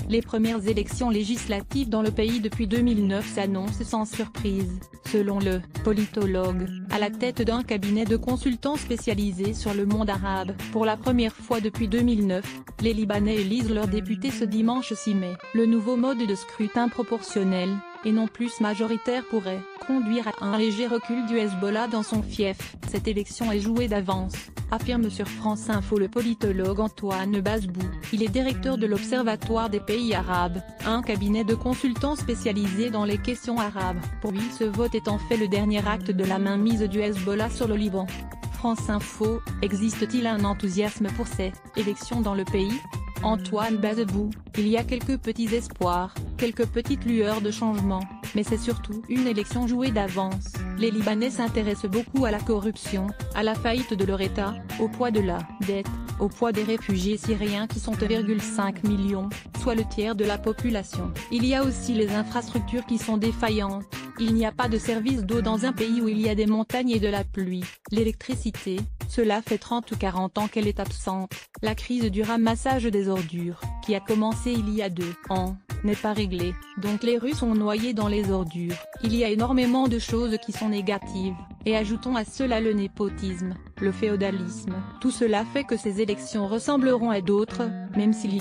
Les premières élections législatives dans le pays depuis 2009 s'annoncent sans surprise, selon le politologue, à la tête d'un cabinet de consultants spécialisés sur le monde arabe. Pour la première fois depuis 2009, les Libanais élisent leurs députés ce dimanche 6 mai. Le nouveau mode de scrutin proportionnel, et non plus majoritaire, pourrait conduire à un léger recul du Hezbollah dans son fief. Cette élection est jouée d'avance, affirme sur France Info le politologue Antoine Bazbou. Il est directeur de l'Observatoire des pays arabes, un cabinet de consultants spécialisé dans les questions arabes. Pour lui, ce vote est en fait le dernier acte de la mainmise du Hezbollah sur le Liban. France Info, existe-t-il un enthousiasme pour ces élections dans le pays? Antoine Bazbou, il y a quelques petits espoirs, quelques petites lueurs de changement, mais c'est surtout une élection jouée d'avance. Les Libanais s'intéressent beaucoup à la corruption, à la faillite de leur État, au poids de la dette, au poids des réfugiés syriens qui sont 2,5 millions, soit le tiers de la population. Il y a aussi les infrastructures qui sont défaillantes. Il n'y a pas de service d'eau dans un pays où il y a des montagnes et de la pluie. L'électricité, cela fait 30 ou 40 ans qu'elle est absente. La crise du ramassage des ordures, qui a commencé il y a 2 ans, n'est pas réglée, donc les rues sont noyées dans les ordures. Il y a énormément de choses qui sont négatives, et ajoutons à cela le népotisme, le féodalisme. Tout cela fait que ces élections ressembleront à d'autres, même si l'Y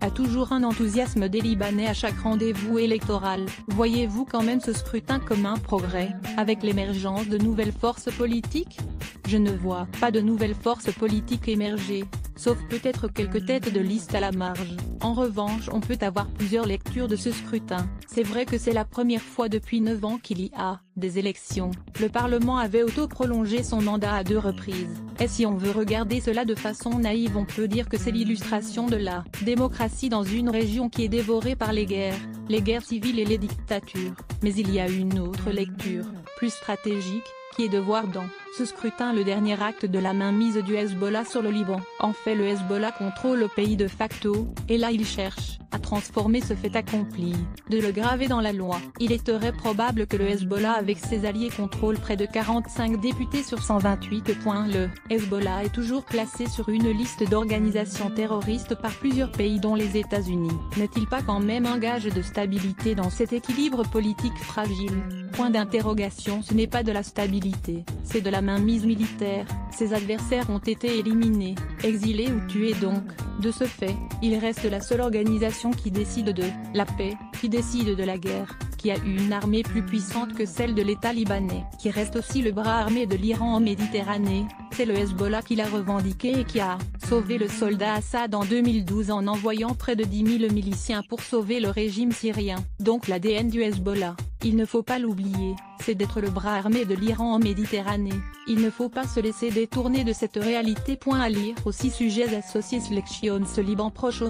a toujours un enthousiasme des Libanais à chaque rendez-vous électoral. Voyez-vous quand même ce scrutin comme un progrès, avec l'émergence de nouvelles forces politiques? Je ne vois pas de nouvelles forces politiques émerger, sauf peut-être quelques têtes de liste à la marge. En revanche, on peut avoir plusieurs lectures de ce scrutin. C'est vrai que c'est la première fois depuis 9 ans qu'il y a des élections. Le Parlement avait auto-prolongé son mandat à 2 reprises. Et si on veut regarder cela de façon naïve, on peut dire que c'est l'illustration de la démocratie dans une région qui est dévorée par les guerres civiles et les dictatures. Mais il y a une autre lecture, plus stratégique, qui est de voir dans ce scrutin le dernier acte de la mainmise du Hezbollah sur le Liban. En fait, le Hezbollah contrôle le pays de facto, et là il cherche à transformer ce fait accompli, de le graver dans la loi. Il est très probable que le Hezbollah avec ses alliés contrôle près de 45 députés sur 128. Le Hezbollah est toujours placé sur une liste d'organisations terroristes par plusieurs pays dont les États-Unis. N'est-il pas quand même un gage de stabilité dans cet équilibre politique fragile? Point d'interrogation. Ce n'est pas de la stabilité, c'est de la mainmise militaire. Ses adversaires ont été éliminés, exilés ou tués donc. De ce fait, il reste la seule organisation qui décide de la paix, qui décide de la guerre, qui a une armée plus puissante que celle de l'État libanais, qui reste aussi le bras armé de l'Iran en Méditerranée. C'est le Hezbollah qui l'a revendiqué et qui a sauvé le soldat Assad en 2012 en envoyant près de 10 000 miliciens pour sauver le régime syrien. Donc l'ADN du Hezbollah, il ne faut pas l'oublier, c'est d'être le bras armé de l'Iran en Méditerranée. Il ne faut pas se laisser détourner de cette réalité. À lire aussi sujets associés Selections Liban proche.